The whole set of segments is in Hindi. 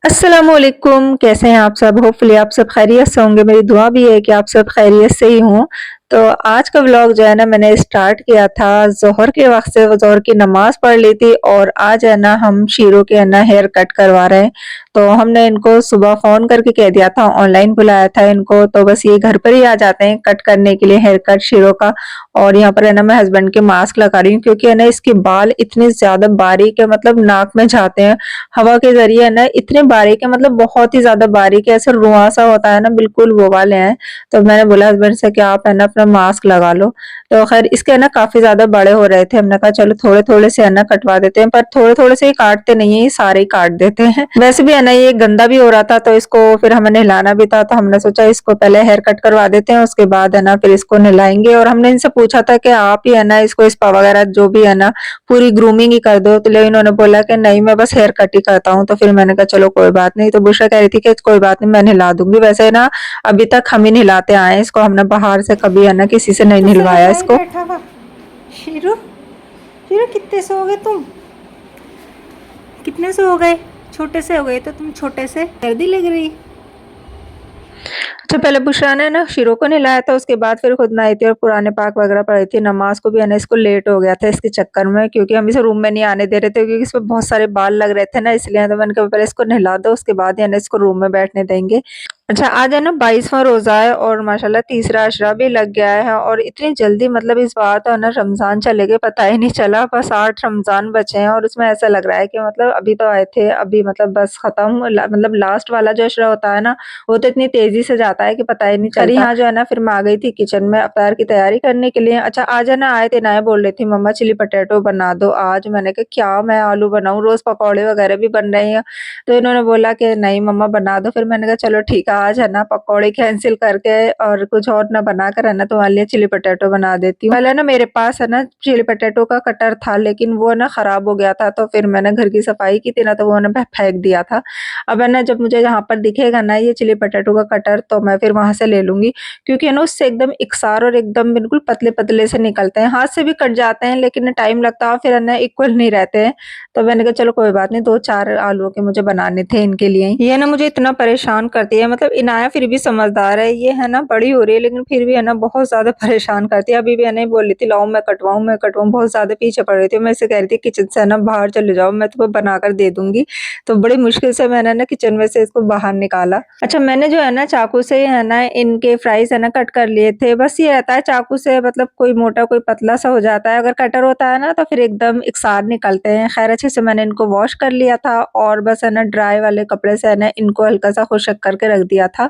अस्सलामुअलैकुम, कैसे हैं आप सब? होपफुली आप सब खैरियत से होंगे। मेरी दुआ भी है कि आप सब खैरियत से ही हों। तो आज का व्लॉग जो है ना मैंने स्टार्ट किया था ज़ोहर के वक़्त से, ज़ोहर की नमाज़ पढ़ ली थी और आज है ना हम शीरो के है ना हेयर कट करवा रहे हैं। तो हमने इनको सुबह फ़ोन करके कह दिया था, ऑनलाइन बुलाया था इनको, तो बस ये घर पर ही आ जाते हैं कट करने के लिए हेयर कट शीरो का। और यहाँ पर है ना मैं हस्बैंड के मास्क लगा रही हूँ क्योंकि है ना इसके बाल इतने ज़्यादा बारीक है, मतलब नाक में जाते हैं हवा के ज़रिए है ना, इतने बारीक है, मतलब बहुत ही ज़्यादा बारीक है, ऐसा रुआँ सा होता है ना, बिल्कुल वो वाले हैं। तो मैंने बोला हस्बैंड से कि आप है ना अपना मास्क लगा लो। तो खैर इसके है ना काफ़ी ज़्यादा बड़े हो रहे थे, हमने कहा चलो थोड़े-थोड़े से है ना कटवा देते हैं, पर थोड़े-थोड़े से ही काटते नहीं है, ये सारे ही काट देते हैं। वैसे भी है ना ये गंदा भी हो रहा था, तो इसको फिर हमें नहलाना भी था, तो हमने सोचा इसको पहले हेयर कट करवा देते हैं, उसके बाद है ना फिर इसको नहलाएँगे। और हमने इनसे पूछा था कि आप ही है ना इसको स्पा वगैरह जो भी है ना पूरी ग्रूमिंग ही कर दो, तो लेकिन इन्होंने बोला कि नहीं मैं बस हेयर कट ही करता हूँ। तो फिर मैंने कहा चलो कोई बात नहीं। तो बुशरा कह रही थी कि कोई बात नहीं मैं नहला दूंगी। वैसे ना अभी तक हम ही नहलाते आए हैं इसको, हमने बाहर से कभी है ना किसी से नहीं तो से नहलवाया लगाए इसको। बैठा हुआ। शीरू, शीरू कितने से हो गए तुम? कितने से हो गए? छोटे से हो गए तो तुम, छोटे से सर्दी लग रही। अच्छा पहले बुशरा ने ना शीरो को नहलाया था, उसके बाद फिर खुद नहाई थी और कुरान पाक वगैरह पढ़ी थी। नमाज को भी है ना इसको लेट हो गया था इसके चक्कर में, क्योंकि हम इसे रूम में नहीं आने दे रहे थे क्योंकि इसमें बहुत सारे बाल लग रहे थे ना, इसलिए तो मैंने कहा पहले इसको नहला दो, उसके बाद ही है ना इसको रूम में बैठने देंगे। अच्छा आज है ना 22वां रोज़ा है और माशाल्लाह तीसरा अशरा भी लग गया है और इतनी जल्दी, मतलब इस बार तो है ना रमज़ान चले गए पता ही नहीं चला। बस 8 रमज़ान बचे हैं और उसमें ऐसा लग रहा है कि मतलब अभी तो आए थे, अभी मतलब बस ख़त्म, मतलब लास्ट वाला जो अशरा होता है ना वो तो इतनी तेज़ी से जाता है कि पता ही नहीं चलता। यहाँ जो है ना फिर मैं आ गई थी किचन में अफ्तार की तैयारी करने के लिए। अच्छा आज है ना आए थे नाया, बोल रही थी मम्मा चिली पटेटो बना दो आज। मैंने कहा क्या मैं आलू बनाऊँ, रोज़ पकौड़े वगैरह भी बन रहे हैं। तो इन्होंने बोला कि नहीं मम्मा बना दो। फिर मैंने कहा चलो ठीक है आज है ना पकौड़े कैंसिल करके और कुछ और ना बनाकर है ना तुम्हारे लिए चिली पटेटो बना देती हूँ। पहले ना मेरे पास है ना चिली पटेटो का कटर था, लेकिन वो ना खराब हो गया था, तो फिर मैंने घर की सफाई की थी ना, तो वो ना फेंक दिया था। अब है ना जब मुझे यहाँ पर दिखेगा ना ये चिली पटेटो का कटर, तो मैं फिर वहां से ले लूंगी, क्योंकि है ना उससे एकदम इकसार और एकदम बिल्कुल पतले पतले से निकलते हैं, हाथ से भी कट जाते हैं लेकिन टाइम लगता है, फिर है ना इक्वल नहीं रहते हैं। तो मैंने कहा चलो कोई बात नहीं, 2-4 आलूओं के मुझे बनाने थे इनके लिए। ये ना मुझे इतना परेशान करती है, मतलब इनाया फिर भी समझदार है, ये है ना बड़ी हो रही है लेकिन फिर भी है ना बहुत ज्यादा परेशान करती है। अभी भी है ना बोल रही थी लाओ मैं कटवाऊं, बहुत ज्यादा पीछे पड़ रही थी। मैं इसे कह रही थी किचन से है ना बाहर चले जाओ, मैं तुम्हें बनाकर दे दूंगी। तो बड़ी मुश्किल से मैंने ना किचन में से इसको बाहर निकाला। अच्छा मैंने जो है ना चाकू से है ना इनके फ्राइज है ना कट कर लिए थे। बस ये रहता है चाकू से, मतलब कोई मोटा कोई पतला सा हो जाता है, अगर कटर होता है ना तो फिर एकदम इकसार निकलते हैं। खैर अच्छे से मैंने इनको वॉश कर लिया था और बस है ना ड्राई वाले कपड़े से है ना इनको हल्का सा खुशक करके रख दिया था।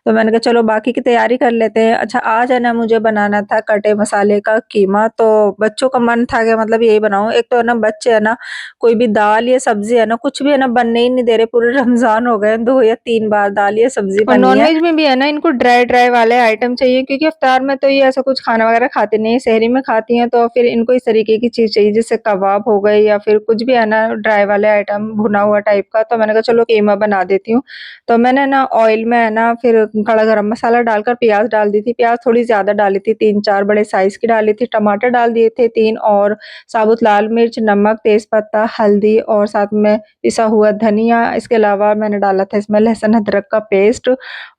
तो मैंने कहा चलो बाकी की तैयारी कर लेते हैं। अच्छा आज है ना मुझे बनाना था कटे मसाले का कीमा, तो बच्चों का मन था कि मतलब यही बनाऊं। एक तो है ना बच्चे है ना कोई भी दाल या सब्जी है ना कुछ भी है ना बनने ही नहीं दे रहे, पूरे रमजान हो गए 2 या 3 बार दाल या सब्जी और बनी है। नॉनवेज में भी है ना इनको ड्राई ड्राई वाले आइटम चाहिए, क्योंकि इफ्तार में तो ये ऐसा कुछ खाना वगैरह खाते नहीं है, सहरी में खाती हैं, तो फिर इनको इस तरीके की चीज चाहिए जैसे कबाब हो गए या फिर कुछ भी है ना ड्राई वाले आइटम भुना हुआ टाइप का। तो मैंने कहा चलो कीमा बना देती हूँ। तो मैंने ना ऑयल में है ना फिर खड़ा गरम मसाला डालकर प्याज डाल दी थी, प्याज थोड़ी ज्यादा डाली थी, 3-4 बड़े साइज की डाली थी, टमाटर डाल दिए थे 3 और साबुत लाल मिर्च, नमक, तेजपत्ता, हल्दी और साथ में पिसा हुआ धनिया। इसके अलावा मैंने डाला था इसमें लहसुन अदरक का पेस्ट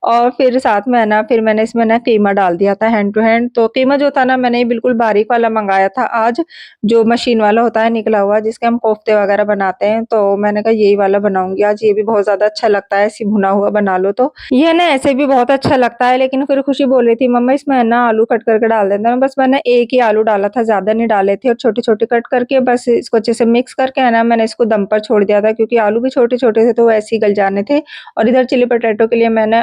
और फिर साथ में है ना फिर मैंने इसमें ना कीमा डाल दिया था हैंड टू हैंड। तो कीमा जो था ना मैंने बिल्कुल बारीक वाला मंगाया था आज, जो मशीन वाला होता है निकला हुआ जिसके हम कोफ्ते वगैरह बनाते हैं। तो मैंने कहा यही वाला बनाऊंगी आज, ये भी बहुत ज्यादा अच्छा लगता है, ऐसी भुना हुआ बना लो तो ये ना ऐसे भी बहुत अच्छा लगता है। लेकिन फिर खुशी बोल रही थी मम्मा इसमें है ना आलू कट करके डाल देना। बस मैंने एक ही आलू डाला था, ज्यादा नहीं डाले थे, और छोटे छोटे कट करके बस इसको अच्छे से मिक्स करके है ना मैंने इसको दम पर छोड़ दिया था, क्योंकि आलू भी छोटे छोटे थे तो वो ऐसे ही गल जाने थे। और इधर चिली पटेटो के लिए मैंने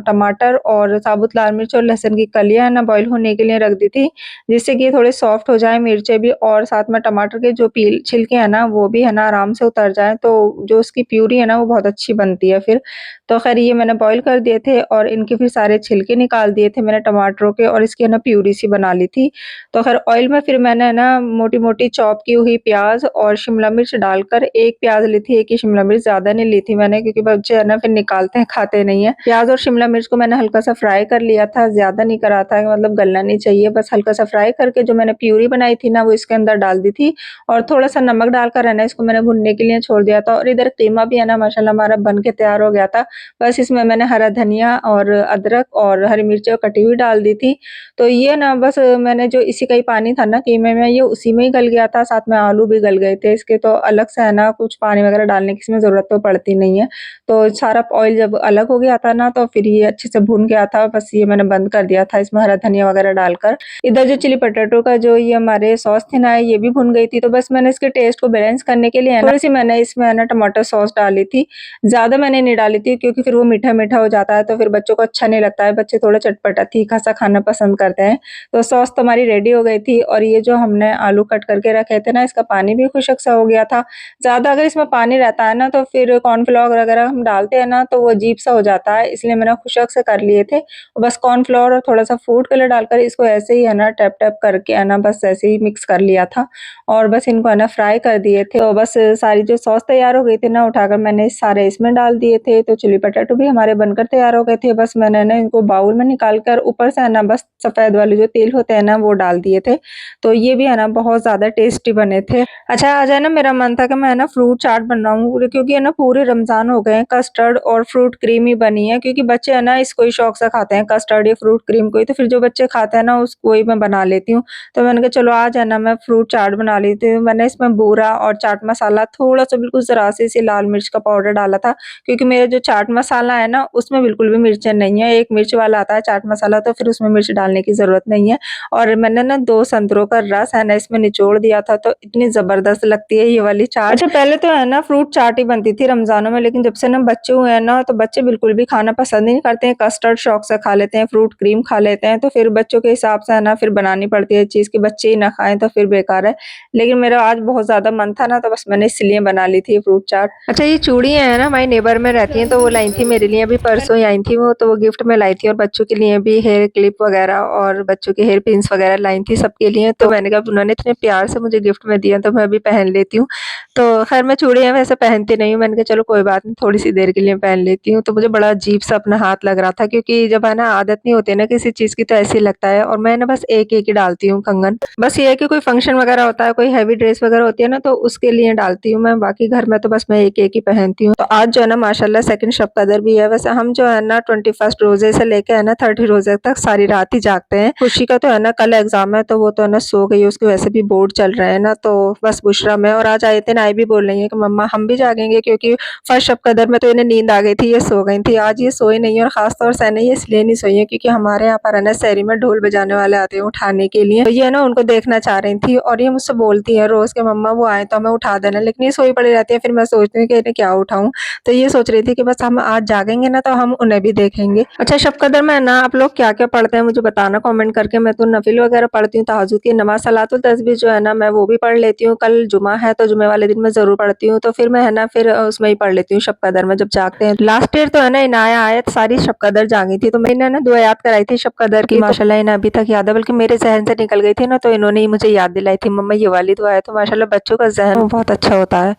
टमाटर और साबुत लाल मिर्च और लहसुन की कलियां है ना बॉईल होने के लिए रख दी थी, जिससे कि ये थोड़े सॉफ्ट हो जाए, मिर्चें भी, और साथ में टमाटर के जो पील छिलके हैं ना वो भी है ना आराम से उतर जाए, तो जो उसकी प्यूरी है ना वो बहुत अच्छी बनती है फिर। तो खैर ये मैंने बॉईल बॉयल कर दिए थे और इनके फिर सारे छिलके निकाल दिए थे मैंने टमाटरों के और इसकी है ना प्यूरी सी बना ली थी। तो खैर ऑयल में फिर मैंने है ना मोटी-मोटी चॉप की हुई प्याज़ और शिमला मिर्च डालकर 1 प्याज़ ली थी, 1 ही शिमला मिर्च ज़्यादा नहीं ली थी मैंने क्योंकि बच्चे है ना फिर निकालते हैं, खाते नहीं हैं। प्याज़ और शिमला मिर्च को मैंने हल्का-सा फ्राई कर लिया था, ज़्यादा नहीं करा था मतलब गलना नहीं चाहिए, बस हल्का-सा फ्राई करके जो मैंने प्यूरी बनाई थी ना वो इसके अंदर डाल दी थी और थोड़ा-सा नमक डालकर है ना इसको मैंने भुनने के लिए छोड़ दिया था और इधर कीमा भी है ना माशाल्लाह हमारा बन के तैयार हो गया था। बस इसमें मैंने हरा धनिया और अदरक और हरी मिर्च कटी हुई डाल दी थी। तो ये ना बस मैंने जो इसी का ही पानी था ना कीमे में ये उसी में ही गल गया था, साथ में आलू भी गल गए थे इसके, तो अलग से है ना कुछ पानी वगैरह डालने की इसमें ज़रूरत तो पड़ती नहीं है। तो सारा ऑयल जब अलग हो गया था ना तो फिर ये अच्छे से भुन गया था, बस ये मैंने बंद कर दिया था इसमें हरा धनिया वगैरह डालकर। इधर जो चिली पोटैटो का जो ये हमारे सॉस थी ना ये भी भुन गई थी, तो बस मैंने इसके टेस्ट को बैलेंस करने के लिए है ना थोड़ी-सी मैंने इसमें है ना टमाटर सॉस डाली थी। ज़्यादा मैंने नहीं डाली थी क्योंकि फिर वो मीठा-मीठा हो जाता है तो फिर बच्चों को अच्छा नहीं लगता है, बच्चे थोड़ा चटपटा तीखा-सा खाना पसंद करते हैं। तो सॉस तो हमारी रेडी हो गई थी और ये जो हमने आलू कट करके रखे थे ना इसका पानी भी खुशक-सा हो गया था। ज़्यादा अगर इसमें पानी रहता है ना तो फिर कॉर्नफ्लोर वगैरह हम डालते हैं ना तो वो अजीब-सा हो जाता है, इसलिए मैंने खुशक से कर लिए थे। बस कॉर्नफ्लोर और थोड़ा-सा फूड कलर डालकर इसको ऐसे ही है ना टैप-टैप करके है ना बस ऐसे ही मिक्स कर लिया था और बस इनको है ना फ्राई कर दिए थे। तो बस सारी जो सॉस तैयार हो गई थी ना उठाकर मैंने सारे इसमें डाल दिए थे, तो चिली पोटैटो भी हमारे बनकर तैयार हो गए थे। बस मैंने ना इनको बाउल में निकाल कर ऊपर से है ना बस सफ़ेद वाले जो तिल होते हैं ना वो डाल दिए थे। तो ये भी है ना बहुत ज़्यादा टेस्टी बने थे। अच्छा आज है ना मेरा मन था कि मैं है ना फ्रूट चाट बनाऊँ पूरे क्योंकि है ना पूरे रमज़ान हो गए हैं, कस्टर्ड और फ्रूट क्रीम ही बनी है क्योंकि बच्चे है ना इसको ही शौक से खाते हैं कस्टर्ड या फ्रूट क्रीम को ही, तो फिर जो बच्चे खाते हैं ना उसको ही मैं बना लेती हूँ। तो मैंने कहा चलो आज है ना मैं फ्रूट चाट बना लेती हूँ। मैंने इसमें बूरा और चाट मसाला थोड़ा-सा बिल्कुल ज़रा-सी सी लाल मिर्च का पाउडर डाला था क्योंकि मेरा जो चाट मसाला है ना उसमें बिल्कुल भी मिर्चें नहीं है। एक मिर्च वाला आता है चाट मसाला तो फिर उसमें मिर्च डालने की ज़रूरत नहीं है और मैंने ना 2 संतरों का रस है ना इसमें निचोड़ दिया था तो इतनी ज़बरदस्त लगती है ये वाली चाट। अच्छा पहले तो है ना फ्रूट चाट ही बनती थी रमज़ानों में, लेकिन जब से ना बच्चे हुए हैं ना तो बच्चे बिल्कुल भी खाना पसंद ही नहीं करते हैं। कस्टर्ड शौक से खा लेते हैं, फ्रूट क्रीम खा लेते हैं, तो फिर बच्चों के हिसाब से है ना फिर बनानी पड़ती है चीज़ कि बच्चे ही ना खाएँ तो फिर बेकार है। लेकिन मेरा आज बहुत ज़्यादा मन था ना तो बस मैंने इसलिए बना ली थी फ्रूट चाट। अच्छा ये चूड़ियाँ हैं ना हमारी नेबर में रहती हैं तो वो लाई थी मेरे लिए, अभी परसों ही आई थी वो, तो वो गिफ्ट में लाई थी और बच्चों के लिए भी हेयर क्लिप वगैरह और बच्चों के हेयर पिन्स वगैरह लाई थी सबके लिए। तो मैंने कहा उन्होंने इतने प्यार से मुझे गिफ्ट में दिया तो मैं भी पहन लेती हूँ। तो खैर मैं चूड़ियाँ वैसे पहनती नहीं हूँ, मैंने कहा चलो कोई बात नहीं थोड़ी-सी देर के लिए पहन लेती हूँ। तो मुझे बड़ा अजीब-सा अपना हाथ लग रहा था क्योंकि जब है ना आदत नहीं होती है ना किसी चीज़ की तो ऐसे ही लगता है और मैं ना बस एक-एक ही डालती हूँ कंगन। बस ये है कि कोई फंक्शन वगैरह होता है, कोई हेवी ड्रेस वगैरह होती है ना तो उसके लिए डालती हूँ मैं, बाकी घर में तो बस मैं एक-एक ही पहनती हूँ। तो आज जो है ना माशाल्लाह सेकंड शब कदर भी है। वैसे हम जो है ना 21st रोज़े से लेके है ना 30 रोज़े तक सारी रात ही जागते हैं। खुशी का तो है ना कल एग्ज़ाम है तो वो तो है ना सो गई है, उसके वैसे भी बोर्ड चल रहे हैं ना, तो बस बुशरा मैं और आज आयतिन आई भी बोल रही है कि मम्मा हम भी जागेंगे क्योंकि फर्स्ट शब कदर में तो इन्हें नींद आ गई थी, ये सो गई थी। आज ये सोई नहीं है और ख़ास तौर से नहीं इसलिए नहीं सोई है क्योंकि हमारे यहाँ पर है ना सहरी में ढोल बजाने वाले आते हैं उठाने के लिए। तो ये ना उनको देखना चाह रही थी और ये मुझसे बोलती है रोज़ कि मम्मा वो आए तो हमें उठा देना, लेकिन ये सोई पड़ी रहती है। फिर मैं सोचती हूँ कि इन्हें क्या उठाऊँ? तो ये सोच रही थी कि बस हम आज जागेंगे ना तो हम उन्हें भी देखेंगे। अच्छा शब कदर में ना आप लोग क्या-क्या पढ़ते हैं मुझे बताना कमेंट करके। मैं तो नफ़िल वगैरह पढ़ती हूँ, तहज्जुद की नमाज़ सलातुल तस्बीह जो है ना मैं वो भी पढ़ लेती हूँ। कल जुमा है तो जुमे वाले दिन मैं ज़रूर पढ़ती हूँ, तो फिर मैं है ना फिर उसमें ही पढ़ लेती हूँ शब कदर में जब जागते हैं। लास्ट ईयर तो है ना इनाया आयत सारी शब कदर जागी थी, तो मैंने ना दुआ याद कराई थी शब कदर की, माशाल्लाह इन्हें अभी तक याद है, बल्कि मेरे ज़हन से निकल गई थी ना तो इन्होंने ही मुझे याद दिलाई थी मम्मा ये वाली दुआ है। तो माशाल्लाह बच्चों का ज़हन बहुत अच्छा होता है।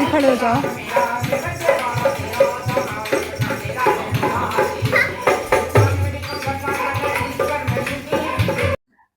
खड़े हो जाओ।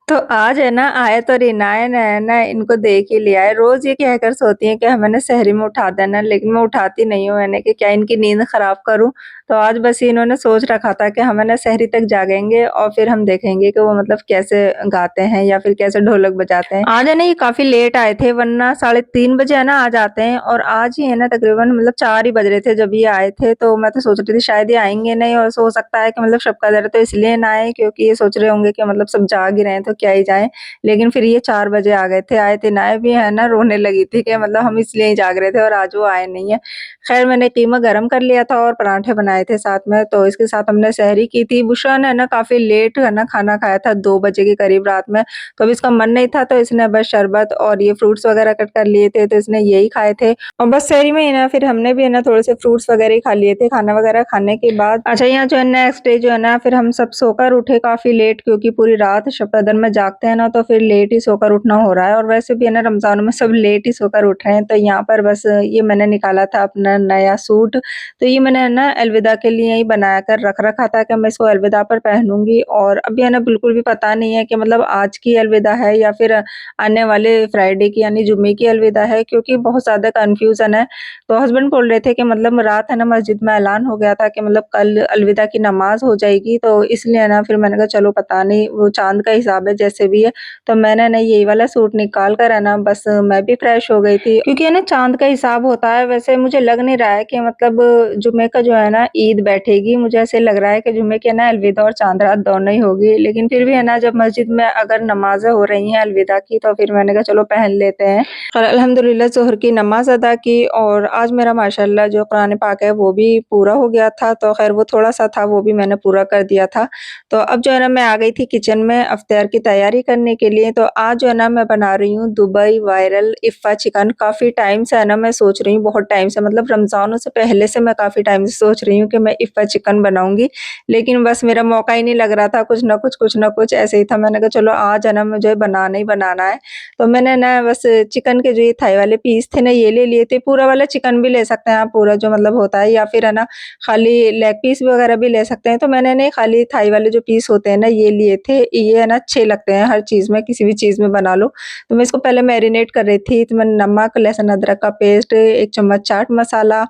तो आज है ना आयत और इनायन है ना इनको देख ही लिया है। रोज़ ये कहकर सोती हैं कि हमें ना सहरी में उठा देना, लेकिन मैं उठाती नहीं हूँ। मैंने कि क्या इनकी नींद ख़राब करूँ? तो आज बस इन्होंने सोच रखा था कि हमें ना सहरी तक जागेंगे और फिर हम देखेंगे कि वो मतलब कैसे गाते हैं या फिर कैसे ढोलक बजाते हैं। आज है ना ये काफ़ी लेट आए थे, वरना 3:30 बजे है ना आ जाते हैं और आज ही है ना तकरीबन मतलब 4 ही बज रहे थे जब ये आए थे। तो मैं तो सोच रही थी शायद ये आएँगे नहीं और हो सकता है कि मतलब शब कदर तो इसलिए ना आए क्योंकि ये सोच रहे होंगे कि मतलब सब जाग ही रहे हैं तो क्या ही जाएँ। लेकिन फिर ये 4 बजे आ गए थे। आयत इनाया भी है ना रोने लगी थी कि मतलब हम इसलिए ही जाग रहे थे और आज वो आए नहीं हैं। खैर मैंने कीमा गरम कर लिया था और पराठे बनाए थे साथ में, तो इसके साथ हमने सहरी की थी। बुशरा ने ना काफ़ी लेट है ना खाना खाया था 2 बजे के करीब रात में, तो अब इसका मन नहीं था तो इसने बस शरबत और ये फ्रूट्स वगैरह कट कर लिए थे, तो इसने यही खाए थे। और बस सहरी में ही ना फिर हमने भी है ना थोड़े से फ्रूट्स वगैरह ही खा लिए थे खाना वगैरह खाने के बाद। अच्छा यहाँ जो है नेक्स्ट डे जो है ना फिर हम सब सोकर उठे काफ़ी लेट, क्योंकि पूरी रात शब कदर में जागते हैं ना तो फिर लेट ही सोकर उठना हो रहा है, और वैसे भी है ना रमज़ान में सब लेट ही सोकर उठ रहे हैं। तो यहाँ पर बस ये मैंने निकाला था अपना नया सूट, तो ये मैंने है ना अलविदा के लिए ही बना कर रख रखा था कि मैं इसको अलविदा पर पहनूँगी, और अभी है ना बिल्कुल भी पता नहीं है कि मतलब आज की अलविदा है या फिर आने वाले फ्राइडे की यानी जुम्मे की अलविदा है, क्योंकि बहुत ज़्यादा कन्फ्यूज़न है। तो हस्बैंड बोल रहे थे कि मतलब रात है ना मस्जिद में ऐलान हो गया था कि मतलब कल अलविदा की नमाज़ हो जाएगी, तो इसलिए ना फिर मैंने कहा चलो पता नहीं, वो चाँद का हिसाब है जैसे भी है। तो मैंने ना यही वाला सूट निकाल कर है ना बस मैं भी फ्रेश हो गई थी, क्योंकि है ना चाँद का हिसाब होता है। वैसे मुझे लग नहीं रहा है कि मतलब जुम्मे का जो है ना ईद बैठेगी, मुझे ऐसे लग रहा है कि जुम्मे की है ना अलविदा और चाँद रात दोनों ही होगी। लेकिन फिर भी है ना जब मस्जिद में अगर नमाज़ें हो रही हैं अलविदा की, तो फिर मैंने कहा चलो पहन लेते हैं। और अल्हम्दुलिल्लाह ज़ोहर की नमाज़ अदा की, और आज मेरा माशाअल्लाह जो कुरान पाक है वो भी पूरा हो गया था, तो ख़ैर वो थोड़ा-सा था वो भी मैंने पूरा कर दिया था। तो अब जो है ना मैं आ गई थी किचन में इफ्तार की तैयारी करने के लिए। तो आज जो है ना मैं बना रही हूँ दुबई वायरल इफ़्फ़ा चिकन। काफ़ी टाइम से है ना मैं सोच रही हूँ, बहुत टाइम से, मतलब रमज़ानों से पहले से मैं काफ़ी टाइम से सोच रही हूँ कि मैं इफ़्फ़ा चिकन बनाऊँगी, लेकिन बस मेरा मौका ही नहीं लग रहा था, कुछ न कुछ ऐसे ही था। मैंने कहा चलो आज है ना मुझे बनाना ही बनाना है। तो मैंने ना बस चिकन के जो ये थाई वाले पीस थे ना ये ले लिए थे। पूरा वाला चिकन भी ले सकते हैं आप, पूरा जो मतलब होता है, या फिर है ना खाली लेग पीस वगैरह भी ले सकते हैं। तो मैंने ना खाली थाई वाले जो पीस होते हैं ना ये लिए थे। ये है ना अच्छे लगते हैं हर चीज़ में, किसी भी चीज़ में बना लो। तो मैं इसको पहले मैरिनेट कर रही थी। तो मैंने नमक, लहसुन, अदरक का पेस्ट, 1 चम्मच चाट मसाला,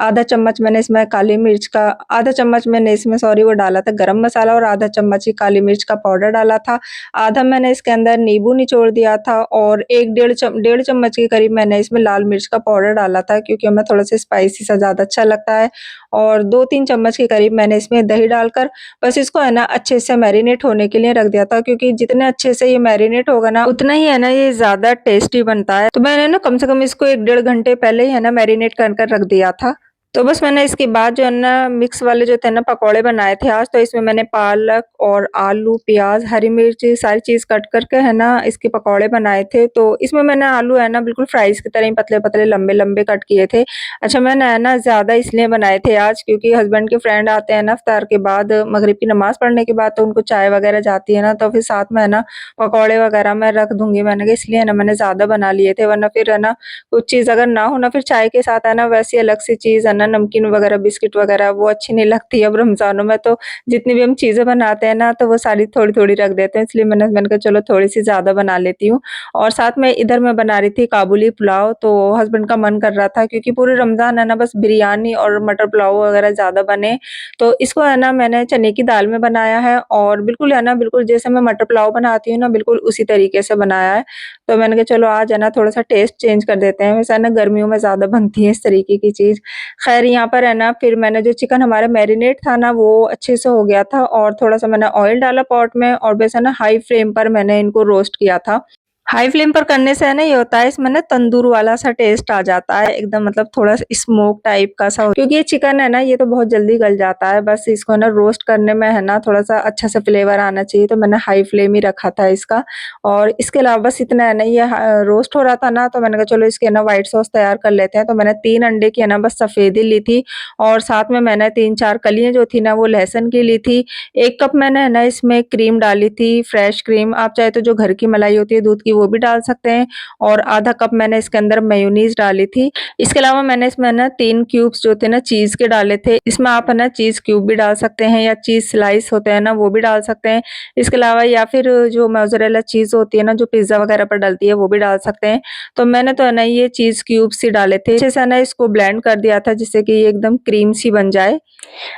आधा चम्मच मैंने इसमें काली मिर्च का, आधा चम्मच मैंने इसमें सॉरी वो डाला था गरम मसाला, और आधा चम्मच ही काली मिर्च का पाउडर डाला था। आधा मैंने इसके अंदर नींबू निचोड़ दिया था, और 1 डेढ़ चम्मच के करीब मैंने इसमें लाल मिर्च का पाउडर डाला था, क्योंकि हमें थोड़ा-सा स्पाइसी सा ज़्यादा अच्छा लगता है। और 2-3 चम्मच के करीब मैंने इसमें दही डालकर बस इसको है ना अच्छे से मैरिनेट होने के लिए रख दिया था, क्योंकि जितने अच्छे से ये मैरिनेट होगा ना उतना ही है ना ये ज़्यादा टेस्टी बनता है। तो मैंने ना कम से कम इसको 1 डेढ़ घंटे पहले ही है ना मैरिनेट कर रख दिया था। तो बस मैंने इसके बाद जो है ना मिक्स वाले जो थे ना पकौड़े बनाए थे आज, तो इसमें मैंने पालक और आलू, प्याज़, हरी मिर्च सारी चीज़ कट करके है ना इसके पकौड़े बनाए थे। तो इसमें मैंने आलू है ना बिल्कुल फ्राइज़ की तरह ही पतले-पतले, लंबे-लंबे कट किए थे। अच्छा मैंने है ना ज़्यादा इसलिए बनाए थे आज, क्योंकि हस्बैंड के फ्रेंड आते हैं ना इफ्तार के बाद, मगरिब की नमाज़ पढ़ने के बाद, तो उनको चाय वगैरह जाती है ना, तो फिर साथ में है ना पकौड़े वगैरह मैं रख दूँगी। मैंने कहा इसलिए है ना मैंने ज़्यादा बना लिए थे, वरना फिर है ना कुछ चीज़ अगर ना हो ना फिर चाय के साथ है ना वैसी अलग सी चीज़ है ना नमकीन वगैरह, बिस्किट वगैरह वो अच्छी नहीं लगती। अब रमज़ानों में तो जितनी भी हम चीज़ें बनाते हैं ना तो वो सारी थोड़ी-थोड़ी रख देते हैं, इसलिए मैंने कहा चलो थोड़ी-सी ज़्यादा बना लेती हूँ। और साथ में इधर मैं बना रही थी काबुली पुलाव, तो हस्बैंड का मन कर रहा था, क्योंकि पूरे रमज़ान है ना बस बिरयानी और मटर पुलाव वगैरह ज़्यादा बने, तो इसको है ना मैंने चने की दाल में बनाया है, और बिल्कुल है ना बिल्कुल जैसे मैं मटर पुलाव बनाती हूँ ना बिल्कुल उसी तरीके से बनाया है। तो मैंने कहा चलो आज है ना थोड़ा-सा टेस्ट चेंज कर देते हैं, वैसे है ना गर्मियों में ज़्यादा बनती है इस तरीके की चीज़। ख़ैर यहाँ पर है ना फिर मैंने जो चिकन हमारा मैरिनेट था ना वो अच्छे से हो गया था, और थोड़ा-सा मैंने ऑयल डाला पॉट में, और बस है ना हाई फ्लेम पर मैंने इनको रोस्ट किया था। हाई फ्लेम पर करने से है ना ये होता है इसमें ना तंदूर वाला सा टेस्ट आ जाता है, एकदम मतलब थोड़ा स्मोक टाइप का सा, क्योंकि ये चिकन है ना ये तो बहुत जल्दी गल जाता है, बस इसको ना रोस्ट करने में है ना थोड़ा-सा अच्छा सा फ्लेवर आना चाहिए, तो मैंने हाई फ्लेम ही रखा था इसका। और इसके अलावा बस इतना है ना ये रोस्ट हो रहा था ना, तो मैंने कहा चलो इसके ना व्हाइट सॉस तैयार कर लेते हैं। तो मैंने 3 अंडे की है ना बस सफ़ेदी ली थी, और साथ में मैंने 3-4 कलियाँ जो थी ना वो लहसुन की ली थी। 1 कप मैंने है ना इसमें क्रीम डाली थी, फ्रेश क्रीम, आप चाहे तो जो घर की मलाई होती है दूध की वो भी डाल सकते हैं, और आधा कप मैंने इसके अंदर मेयोनीज़ डाली थी। इसके अलावा मैंने इसमें ना 3 क्यूब्स जो थे ना चीज़ के डाले थे। इसमें आप है ना चीज़ क्यूब भी डाल सकते हैं, या चीज़ स्लाइस होते हैं ना वो भी डाल सकते हैं। इसके अलावा या फिर जो मोज़रेला चीज़ होती है ना जो पिज़्ज़ा वगैरह पर डलती है वो भी डाल सकते हैं। तो मैंने तो है ना ये चीज़ क्यूब्स ही डाले थे। अच्छे से है ना इसको ब्लेंड कर दिया था जिससे कि ये एकदम क्रीम सी बन जाए।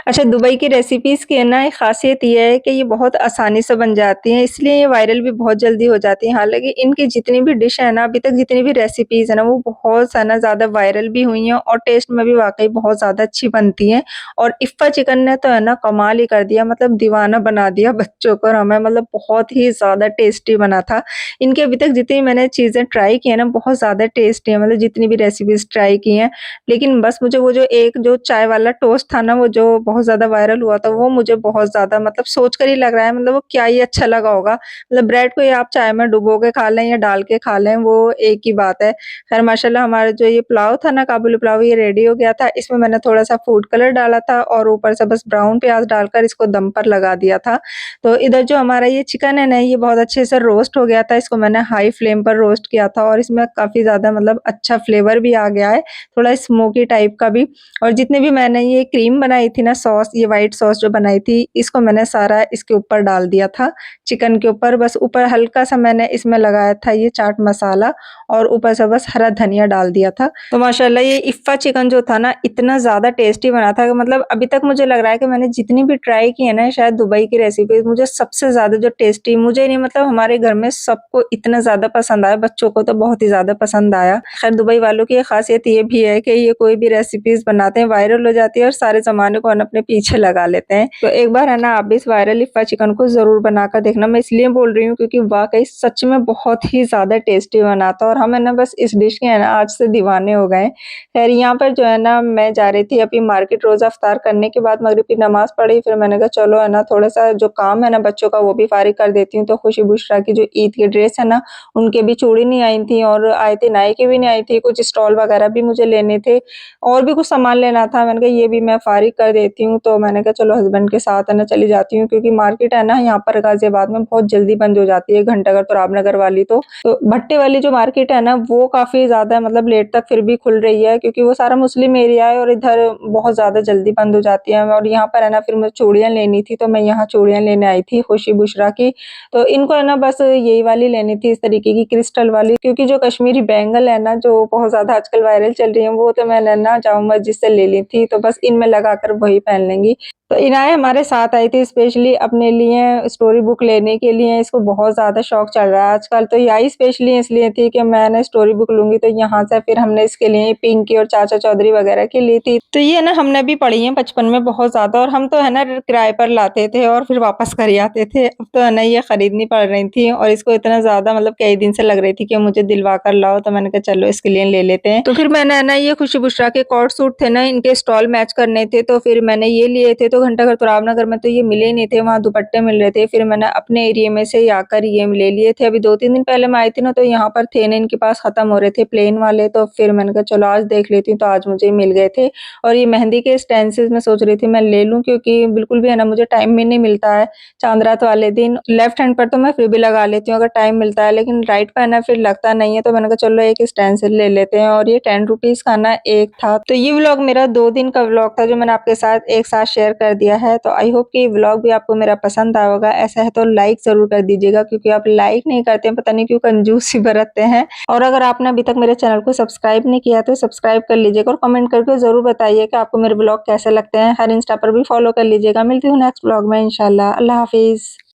अच्छा दुबई की रेसिपीज़ की है ना एक ख़ासियत ये है कि ये बहुत आसानी से बन जाती हैं, इसलिए ये वायरल भी बहुत जल्दी हो जाती हैं। हालाँकि इनकी जितनी भी डिश है ना, अभी तक जितनी भी रेसिपीज़ है ना, वो बहुत है ना ज़्यादा वायरल भी हुई हैं और टेस्ट में भी वाक़ई बहुत ज़्यादा अच्छी बनती हैं। और इफ़्फ़ा चिकन ने तो है ना कमाल ही कर दिया, मतलब दीवाना बना दिया बच्चों को और हमें, मतलब बहुत ही ज़्यादा टेस्टी बना था। इनकी अभी तक जितनी मैंने चीज़ें ट्राई की हैं ना, बहुत ज़्यादा टेस्टी हैं, मतलब जितनी भी रेसिपीज़ ट्राई की हैं। लेकिन बस मुझे वो जो एक जो चाय वाला टोस्ट था ना, वो जो बहुत ज़्यादा वायरल हुआ था, वो मुझे बहुत ज़्यादा, मतलब सोच कर ही लग रहा है, मतलब वो क्या ही अच्छा लगा होगा। मतलब ब्रेड को या आप चाय में डुबो के खा लें या डाल के खा लें, वो एक ही बात है। ख़ैर माशाल्लाह हमारा जो ये पुलाव था ना, काबुली पुलाव, ये रेडी हो गया था। इसमें मैंने थोड़ा-सा फूड कलर डाला था और ऊपर से बस ब्राउन प्याज़ डालकर इसको दम पर लगा दिया था। तो इधर जो हमारा ये चिकन है ना, ये बहुत अच्छे से रोस्ट हो गया था। इसको मैंने हाई फ्लेम पर रोस्ट किया था और इसमें काफ़ी ज़्यादा, मतलब अच्छा फ्लेवर भी आ गया है, थोड़ा स्मोकी टाइप का भी। और जितने भी मैंने ये क्रीम बनाई थी ना, सॉस, ये व्हाइट सॉस जो बनाई थी, इसको मैंने सारा इसके ऊपर डाल दिया था, चिकन के ऊपर। बस ऊपर हल्का-सा मैंने इसमें लगाया था ये चाट मसाला और ऊपर से बस हरा धनिया डाल दिया था। तो माशाल्लाह ये इफ़्फ़ा चिकन जो था ना, इतना ज़्यादा टेस्टी बना था कि मतलब अभी तक मुझे लग रहा है कि मैंने जितनी भी ट्राई की है ना, शायद दुबई की रेसिपीज़, मुझे सबसे ज़्यादा जो टेस्टी, मुझे नहीं, मतलब हमारे घर में सबको इतना ज़्यादा पसंद आया, बच्चों को तो बहुत ही ज़्यादा पसंद आया। खैर दुबई वालों की एक ख़ासियत ये भी है कि ये कोई भी रेसिपीज़ बनाते हैं, वायरल हो जाती है और सारे ज़माने को है ना अपने पीछे लगा लेते हैं। तो एक बार है ना आप भी इस वायरल इफ़्फ़ा चिकन को ज़रूर बनाकर देखना। मैं इसलिए बोल रही हूँ क्योंकि वाक़ई सच में बहुत ही ज़्यादा टेस्टी बना था और हम है ना बस इस डिश के है ना आज से दीवाने हो गए। खैर यहाँ पर जो है ना मैं जा रही थी अभी मार्केट, रोज़ा इफ्तार करने के बाद मगरिब की नमाज़ पढ़ी, फिर मैंने कहा चलो है ना थोड़ा-सा जो काम है ना बच्चों का वो भी फ़ारिग कर देती हूँ। तो खुशी बुशरा की जो ईद की ड्रेस है ना, उनके भी चूड़ी नहीं आई थी और आए थे नाई की भी नहीं आई थी, कुछ स्टॉल वगैरह भी मुझे लेने थे और भी कुछ सामान लेना था। मैंने कहा ये भी मैं फ़ारिग कर देती हूँ, तो मैंने कहा चलो हस्बैंड के साथ है ना चली जाती हूँ क्योंकि मार्केट है ना यहाँ पर गाज़ियाबाद में बहुत जल्दी बंद हो जाती है, घंटाघर तुराब नगर वाली तो भट्टे वाली जो मार्केट है ना वो काफ़ी ज़्यादा, मतलब लेट तक फिर भी खुल रही है क्योंकि वो सारा मुस्लिम एरिया है और इधर बहुत ज़्यादा जल्दी बंद हो जाती है। और यहाँ पर है ना फिर मुझे चूड़ियाँ लेनी थी, तो मैं यहाँ चूड़ियाँ लेने आई थी खुशी बुशरा की। तो इनको है ना बस यही वाली लेनी थी, इस तरीके की क्रिस्टल वाली, क्योंकि जो कश्मीरी बैंगल है ना जो बहुत ज़्यादा आजकल वायरल चल रही है, वो तो मैंने ना जामा मस्जिद से ले ली थी, तो बस इनमें लगाकर वही पहन लेंगी। तो इनाया हमारे साथ आई थी स्पेशली अपने लिए स्टोरी बुक लेने के लिए, इसको बहुत ज़्यादा शौक चल रहा है आजकल। तो ये आई स्पेशली इसलिए थी कि मैंने स्टोरी बुक लूँगी, तो यहाँ से फिर हमने इसके लिए पिंकी और चाचा चौधरी वगैरह की ली थी। तो ये ना हमने भी पढ़ी है बचपन में बहुत ज़्यादा और हम तो है ना किराए पर लाते थे और फिर वापस कर ही आते थे। अब तो है ना ये खरीदनी पड़ रही थी और इसको इतना ज़्यादा, मतलब कई दिन से लग रही थी कि मुझे दिलवा कर लाओ, तो मैंने कहा चलो इसके लिए ले लेते हैं। तो फिर मैंने है ना ये खुशी बुशरा के कोट सूट थे ना, इनके स्टॉल मैच करने थे, तो फिर मैंने ये लिए थे। तो घंटाघर तुराब नगर में तो ये मिले ही नहीं थे, वहाँ दुपट्टे मिल रहे थे। फिर मैंने अपने एरिया में से ही आकर ये ले लिए थे। अभी 2-3 दिन पहले मैं आई थी ना, तो यहाँ पर थे नहीं, इनके पास खत्म हो रहे थे प्लेन वाले, तो फिर मैंने कहा चलो आज देख लेती हूँ, तो आज मुझे मिल गए थे। और ये मेहंदी के स्टेंसिल्स मैं सोच रही थी मैं ले लूँ क्योंकि बिल्कुल भी है ना मुझे टाइम भी नहीं मिलता है चाँद रात वाले दिन। लेफ्ट हैंड पर तो मैं फिर भी लगा लेती हूँ अगर टाइम मिलता है, लेकिन राइट पर है ना फिर लगता नहीं है, तो मैंने कहा चलो एक स्टेंसिल ले लेते हैं और ये 10 रुपीज़ का ना एक था। तो ये व्लॉग मेरा 2 दिन का व्लॉग था जो मैंने आपके साथ एक साथ शेयर कर दिया है। तो आई होप कि ये व्लॉग भी आपको मेरा पसंद आया होगा। ऐसा है तो लाइक ज़रूर कर दीजिएगा क्योंकि आप लाइक नहीं करते हैं, पता नहीं क्यों कंजूसी बरतते हैं। और अगर आपने अभी तक मेरे चैनल को सब्सक्राइब नहीं किया तो सब्सक्राइब कर लीजिएगा और कमेंट करके ज़रूर बताइए कि आपको मेरे व्लॉग कैसे लगते हैं। हर इंस्टा पर भी फॉलो कर लीजिएगा। मिलती हूँ नेक्स्ट व्लॉग में इंशाल्लाह। अल्लाह हाफ़िज़।